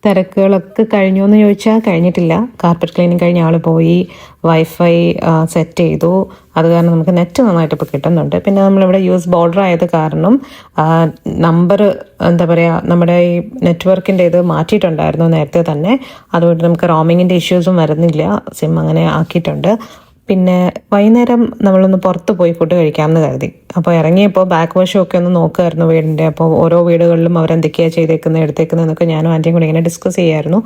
തിരക്കുകളൊക്കെ കഴിഞ്ഞോ എന്ന് ചോദിച്ചാൽ കഴിഞ്ഞിട്ടില്ല. കാർപ്പറ്റ് ക്ലീനിങ് കഴിഞ്ഞ ആൾ പോയി, വൈഫൈ സെറ്റ് ചെയ്തു. അത് കാരണം നമുക്ക് നെറ്റ് നന്നായിട്ട് ഇപ്പോൾ കിട്ടുന്നുണ്ട്. പിന്നെ നമ്മളിവിടെ US ബോർഡർ ആയത് കാരണം നമ്പർ എന്താ പറയുക, നമ്മുടെ ഈ നെറ്റ്വർക്കിൻ്റെ ഇത് മാറ്റിയിട്ടുണ്ടായിരുന്നു നേരത്തെ തന്നെ. അതുകൊണ്ട് നമുക്ക് റോമിങ്ങിൻ്റെ ഇഷ്യൂസും വരുന്നില്ല. സിം അങ്ങനെ ആക്കിയിട്ടുണ്ട്. പിന്നെ വൈകുന്നേരം നമ്മളൊന്ന് പുറത്ത് പോയി ഫുഡ് കഴിക്കാമെന്ന് കരുതി. അപ്പോൾ ഇറങ്ങിയപ്പോൾ ബാക്ക് വശമൊക്കെ ഒന്ന് നോക്കുമായിരുന്നു വീടിൻ്റെ. അപ്പോൾ ഓരോ വീടുകളിലും അവരെന്തൊക്കെയാണ് ചെയ്തേക്കുന്നത് എടുത്തേക്കുന്നതെന്നൊക്കെ ഞാനും ആൻറ്റിയും കൂടി ഇങ്ങനെ ഡിസ്കസ് ചെയ്യായിരുന്നു.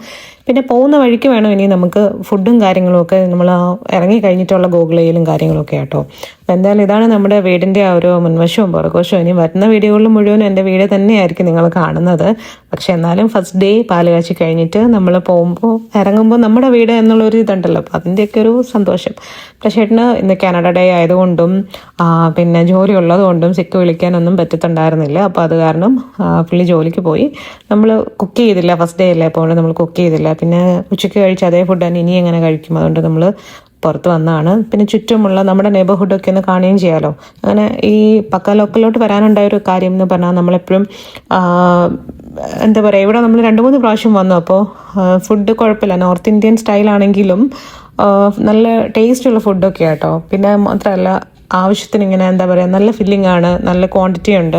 പിന്നെ പോകുന്ന വഴിക്ക് വേണം ഇനി നമുക്ക് ഫുഡും കാര്യങ്ങളുമൊക്കെ നമ്മൾ ഇറങ്ങി കഴിഞ്ഞിട്ടുള്ള ഗൂഗിളിലും കാര്യങ്ങളൊക്കെ ആട്ടോ. അപ്പോൾ എന്തായാലും ഇതാണ് നമ്മുടെ വീടിൻ്റെ ആ ഒരു മുൻവശവും പുറകുവശവും. ഇനി വരുന്ന വീഡിയോകളിൽ മുഴുവനും എൻ്റെ വീട് തന്നെയായിരിക്കും നിങ്ങൾ കാണുന്നത്. പക്ഷെ എന്നാലും ഫസ്റ്റ് ഡേ പാല് കാച്ചി കഴിഞ്ഞിട്ട് നമ്മൾ പോകുമ്പോൾ ഇറങ്ങുമ്പോൾ നമ്മുടെ വീട് എന്നുള്ളൊരു ഇതുണ്ടല്ലോ, അപ്പോൾ അതിൻ്റെയൊക്കെ ഒരു സന്തോഷം. പക്ഷേ ഇന്ന് കാനഡ ഡേ ആയതുകൊണ്ടും പിന്നെ ജോലി ഉള്ളതുകൊണ്ടും സിക്ക് വിളിക്കാനൊന്നും പറ്റത്തുണ്ടായിരുന്നില്ല. അപ്പോൾ അത് കാരണം പുള്ളി ജോലിക്ക് പോയി. നമ്മൾ കുക്ക് ചെയ്തില്ല, ഫസ്റ്റ് ഡേ അല്ലേ, അപ്പോൾ നമ്മൾ കുക്ക് ചെയ്തില്ല. പിന്നെ ഉച്ചയ്ക്ക് കഴിച്ച അതേ ഫുഡ് തന്നെ ഇനി എങ്ങനെ കഴിക്കും, അതുകൊണ്ട് നമ്മൾ പുറത്ത് വന്നതാണ്. പിന്നെ ചുറ്റുമുള്ള നമ്മുടെ നെയ്ബർഹുഡൊക്കെ ഒന്ന് കാണുകയും ചെയ്യാമല്ലോ. അങ്ങനെ ഈ പക്ക ലോക്കലിലോട്ട് വരാനുണ്ടായ ഒരു കാര്യം എന്ന് പറഞ്ഞാൽ നമ്മളെപ്പോഴും എന്താ പറയുക, ഇവിടെ നമ്മൾ 2-3 പ്രാവശ്യം വന്നു. അപ്പോൾ ഫുഡ് കുഴപ്പമില്ല, നോർത്ത് ഇന്ത്യൻ സ്റ്റൈലാണെങ്കിലും നല്ല ടേസ്റ്റുള്ള ഫുഡൊക്കെ ആട്ടോ. പിന്നെ മാത്രമല്ല ആവശ്യത്തിന് ഇങ്ങനെ എന്താ പറയുക, നല്ല ഫില്ലിംഗ് ആണ്, നല്ല ക്വാണ്ടിറ്റി ഉണ്ട്.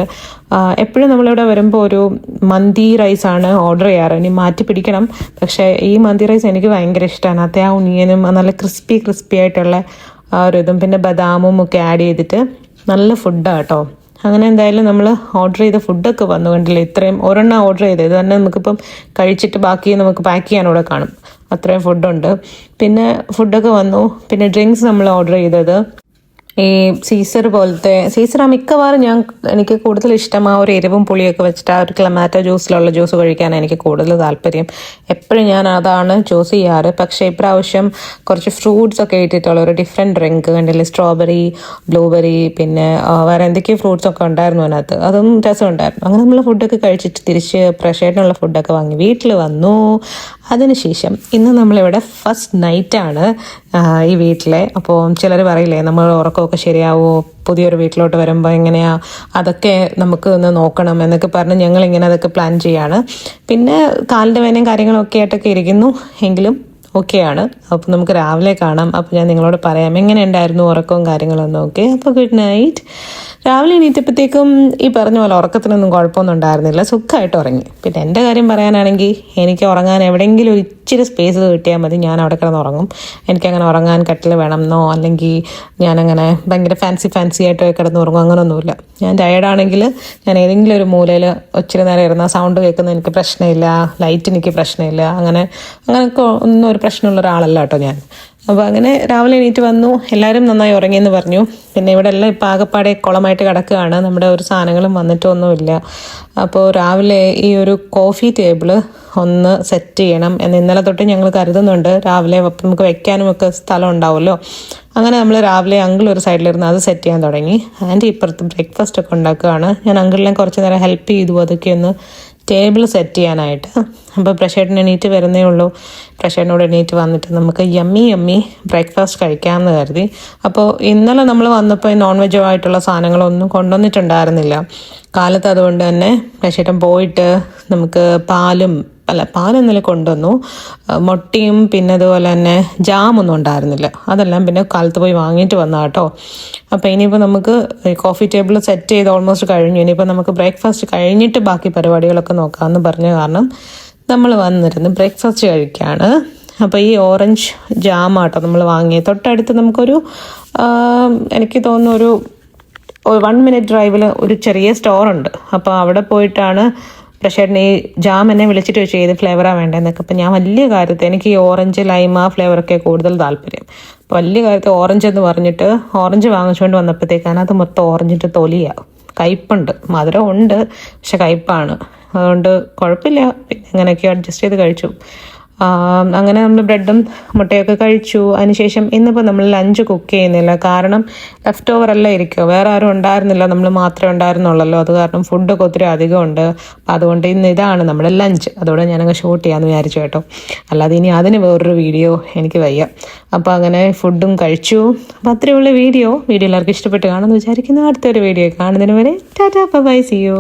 എപ്പോഴും നമ്മളിവിടെ വരുമ്പോൾ ഒരു മന്തി റൈസാണ് ഓർഡർ ചെയ്യാറ്. ഇനി മാറ്റി പിടിക്കണം. പക്ഷേ ഈ മന്തി റൈസ് എനിക്ക് ഭയങ്കര ഇഷ്ടമാണ്. അതേ ആ ഉണിയനും നല്ല ക്രിസ്പി ആയിട്ടുള്ള ആ ഒരു ഇതും പിന്നെ ബദാമും ഒക്കെ ആഡ് ചെയ്തിട്ട് നല്ല ഫുഡാണ് കേട്ടോ. അങ്ങനെ എന്തായാലും നമ്മൾ ഓർഡർ ചെയ്ത ഫുഡൊക്കെ വന്നു, കണ്ടില്ല, ഇത്രയും ഒരെണ്ണം ഓർഡർ ചെയ്ത് ഇത് തന്നെ നമുക്കിപ്പം കഴിച്ചിട്ട് ബാക്കി നമുക്ക് പാക്ക് ചെയ്യാനൂടെ കാണും, അത്രയും ഫുഡുണ്ട്. പിന്നെ ഫുഡൊക്കെ വന്നു. പിന്നെ ഡ്രിങ്ക്സ് നമ്മൾ ഓർഡർ ചെയ്തത് ഈ സീസർ പോലത്തെ മിക്കവാറും എനിക്ക് കൂടുതൽ ഇഷ്ടം ആ ഒരു എരിവും പുളിയൊക്കെ വെച്ചിട്ട് ആ ഒരു ക്ലമാറ്റോ ജ്യൂസിലുള്ള ജ്യൂസ് കഴിക്കാനാണ് എനിക്ക് കൂടുതൽ താല്പര്യം. എപ്പോഴും ഞാൻ അതാണ് ചൂസ് ചെയ്യാറ്. പക്ഷേ ഇപ്രാവശ്യം കുറച്ച് ഫ്രൂട്ട്സ് ഒക്കെ ഇട്ടിട്ടുള്ള ഒരു ഡിഫറെൻറ്റ് ഡ്രിങ്ക് കണ്ടില്ലേ, സ്ട്രോബെറി, ബ്ലൂബെറി, പിന്നെ വേറെ എന്തൊക്കെയോ ഫ്രൂട്ട്സ് ഒക്കെ ഉണ്ടായിരുന്നു അതിനകത്ത്, അതും രസമുണ്ടായിരുന്നു. അങ്ങനെ നമ്മൾ ഫുഡൊക്കെ കഴിച്ചിട്ട് തിരിച്ച് ഫ്രഷായിട്ടുള്ള ഫുഡൊക്കെ വാങ്ങി വീട്ടിൽ വന്നു. അതിനുശേഷം ഇന്ന് നമ്മളിവിടെ ഫസ്റ്റ് നൈറ്റാണ് ഈ വീട്ടിലെ. അപ്പോൾ ചിലർ പറയില്ലേ നമ്മൾ ഉറക്കമൊക്കെ ശരിയാവുമോ പുതിയൊരു വീട്ടിലോട്ട് വരുമ്പോൾ എങ്ങനെയാ, അതൊക്കെ നമുക്ക് ഒന്ന് നോക്കണം എന്നൊക്കെ പറഞ്ഞ് ഞങ്ങളിങ്ങനെ അതൊക്കെ പ്ലാൻ ചെയ്യാണ്. പിന്നെ കാലിൻ്റെ വേനയും കാര്യങ്ങളൊക്കെ ആയിട്ടൊക്കെ ഇരിക്കുന്നു, എങ്കിലും ഓക്കെയാണ്. അപ്പോൾ നമുക്ക് രാവിലെ കാണാം. അപ്പോൾ ഞാൻ നിങ്ങളോട് പറയാം എങ്ങനെ ഉണ്ടായിരുന്നു ഉറക്കവും കാര്യങ്ങളൊന്നും. ഓക്കെ, അപ്പോൾ ഗുഡ് നൈറ്റ്. രാവിലെ എണീറ്റപ്പോഴത്തേക്കും ഈ പറഞ്ഞ പോലെ ഉറക്കത്തിനൊന്നും കുഴപ്പമൊന്നും ഉണ്ടായിരുന്നില്ല, സുഖമായിട്ട് ഉറങ്ങി. പിന്നെ എൻ്റെ കാര്യം പറയാനാണെങ്കിൽ എനിക്ക് ഉറങ്ങാൻ എവിടെയെങ്കിലും ഒരു ഇച്ചിരി സ്പേസ് കിട്ടിയാൽ മതി, ഞാൻ അവിടെ കിടന്ന് ഉറങ്ങും. എനിക്കങ്ങനെ ഉറങ്ങാൻ കട്ടിൽ വേണമെന്നോ അല്ലെങ്കിൽ ഞാനങ്ങനെ ഭയങ്കര ഫാൻസി ആയിട്ട് കിടന്ന് ഉറങ്ങും, അങ്ങനെയൊന്നുമില്ല. ഞാൻ ടയർഡാണെങ്കിൽ ഞാൻ ഏതെങ്കിലും ഒരു മൂലയിൽ ഒത്തിരി നേരം ഇരുന്നാൽ സൗണ്ട് കേൾക്കുന്നത് എനിക്ക് പ്രശ്നമില്ല, ലൈറ്റ് എനിക്ക് പ്രശ്നമില്ല, അങ്ങനെയൊക്കെ ഒന്നും ഒരു പ്രശ്നമുള്ള ഒരാളല്ല കേട്ടോ ഞാൻ. അപ്പോൾ അങ്ങനെ രാവിലെ എണീറ്റ് വന്നു, എല്ലാവരും നന്നായി ഉറങ്ങിയെന്ന് പറഞ്ഞു. പിന്നെ ഇവിടെ എല്ലാം ഇപ്പോൾ ആകെപ്പാടെ കുളമായിട്ട് കിടക്കുകയാണ്, നമ്മുടെ ഒരു സാധനങ്ങളും വന്നിട്ടൊന്നുമില്ല. അപ്പോൾ രാവിലെ ഈ ഒരു കോഫി ടേബിൾ ഒന്ന് സെറ്റ് ചെയ്യണം എന്ന് ഇന്നലെ തൊട്ട് ഞങ്ങൾ കരുതുന്നുണ്ട്. രാവിലെ നമുക്ക് വെക്കാനും ഒക്കെ സ്ഥലം ഉണ്ടാവുമല്ലോ. അങ്ങനെ നമ്മൾ രാവിലെ അങ്കിൾ ഒരു സൈഡിലിരുന്ന് അത് സെറ്റ് ചെയ്യാൻ തുടങ്ങി. ആൻറ്റി ഇപ്പുറത്ത് ബ്രേക്ക്ഫാസ്റ്റ് ഒക്കെ ഉണ്ടാക്കുകയാണ്. ഞാൻ അങ്കിളിനെ കുറച്ച് നേരം ഹെൽപ്പ് ചെയ്തു അതൊക്കെ ഒന്ന് ടേബിൾ സെറ്റ് ചെയ്യാനായിട്ട്. അപ്പോൾ പ്രഷേട്ടൻ എണീറ്റ് വരുന്നേ ഉള്ളൂ. പ്രഷേട്ടനോട് എണീറ്റ് വന്നിട്ട് നമുക്ക് യമ്മി ബ്രേക്ക്ഫാസ്റ്റ് കഴിക്കാമെന്ന് കരുതി. അപ്പോൾ ഇന്നലെ നമ്മൾ വന്നപ്പോൾ നോൺ വെജോ ആയിട്ടുള്ള സാധനങ്ങളൊന്നും കൊണ്ടുവന്നിട്ടുണ്ടായിരുന്നില്ല കാലത്ത്. അതുകൊണ്ട് തന്നെ പ്രഷേട്ടൻ പോയിട്ട് നമുക്ക് പാലൊന്നും കൊണ്ടുവന്നു, മുട്ടയും പിന്നെ അതുപോലെ തന്നെ ജാമൊന്നും ഉണ്ടായിരുന്നില്ല, അതെല്ലാം പിന്നെ കാലത്ത് പോയി വാങ്ങിയിട്ട് വന്നാ കേട്ടോ. അപ്പോൾ ഇനിയിപ്പോൾ നമുക്ക് കോഫി ടേബിൾ സെറ്റ് ചെയ്ത് ഓൾമോസ്റ്റ് കഴിഞ്ഞു. ഇനിയിപ്പോൾ നമുക്ക് ബ്രേക്ക്ഫാസ്റ്റ് കഴിഞ്ഞിട്ട് ബാക്കി പരിപാടികളൊക്കെ നോക്കാമെന്ന് പറഞ്ഞ കാരണം നമ്മൾ വന്നിരുന്ന് ബ്രേക്ക്ഫാസ്റ്റ് കഴിക്കുകയാണ്. അപ്പോൾ ഈ ഓറഞ്ച് ജാമാട്ടോ നമ്മൾ വാങ്ങിയത്. തൊട്ടടുത്ത് നമുക്കൊരു എനിക്ക് തോന്നുന്നു ഒരു 1 മിനിറ്റ് ഡ്രൈവിൽ ഒരു ചെറിയ സ്റ്റോറുണ്ട്. അപ്പോൾ അവിടെ പോയിട്ടാണ് പ്രഷേട്ടന് ഈ ജാം എന്നെ വിളിച്ചിട്ട് വെച്ച് ഏത് ഫ്ലേവറാണ് വേണ്ടതെന്നൊക്കെ. അപ്പോൾ ഞാൻ വലിയ കാര്യത്തിൽ എനിക്ക് ഈ ഓറഞ്ച് ലൈമ ഫ്ലേവറൊക്കെ കൂടുതൽ താല്പര്യം. അപ്പോൾ വലിയ കാര്യത്തിൽ ഓറഞ്ച് എന്ന് പറഞ്ഞിട്ട് ഓറഞ്ച് വാങ്ങിച്ചുകൊണ്ട് വന്നപ്പോഴത്തേക്കാണ് അത് മൊത്തം ഓറഞ്ചിൻ്റെ തൊലിയാണ്. കയ്പുണ്ട്, മധുരം ഉണ്ട്, പക്ഷെ കയ്പാണ്. അതുകൊണ്ട് കുഴപ്പമില്ല, പിന്നെ അങ്ങനെയൊക്കെ അഡ്ജസ്റ്റ് ചെയ്ത് കഴിച്ചു. അങ്ങനെ നമ്മൾ ബ്രെഡും മുട്ടയൊക്കെ കഴിച്ചു. അതിനുശേഷം ഇന്നിപ്പോൾ നമ്മൾ ലഞ്ച് കുക്ക് ചെയ്യുന്നില്ല, കാരണം ലെഫ്റ്റ് ഓവർ എല്ലാം ഇരിക്കുമോ, വേറെ ആരും ഉണ്ടായിരുന്നില്ല, നമ്മൾ മാത്രമേ ഉണ്ടായിരുന്നുള്ളല്ലോ. അത് കാരണം ഫുഡൊക്കെ ഒത്തിരി അധികമുണ്ട്. അതുകൊണ്ട് ഇന്ന് ഇതാണ് നമ്മുടെ ലഞ്ച്. അതോടെ ഞാനങ്ങ് ഷൂട്ട് ചെയ്യാമെന്ന് വിചാരിച്ചു കേട്ടോ, അല്ലാതെ ഇനി അതിന് വേറൊരു വീഡിയോ എനിക്ക് വയ്യ. അപ്പോൾ അങ്ങനെ ഫുഡും കഴിച്ചു. അപ്പോൾ അത്രയുള്ള വീഡിയോ എല്ലാവർക്കും ഇഷ്ടപ്പെട്ട് കാണുമെന്ന് വിചാരിക്കുന്നു. അടുത്തൊരു വീഡിയോ കാണുന്നതിന് വരെ ടാറ്റാ ബൈ, സീ യു.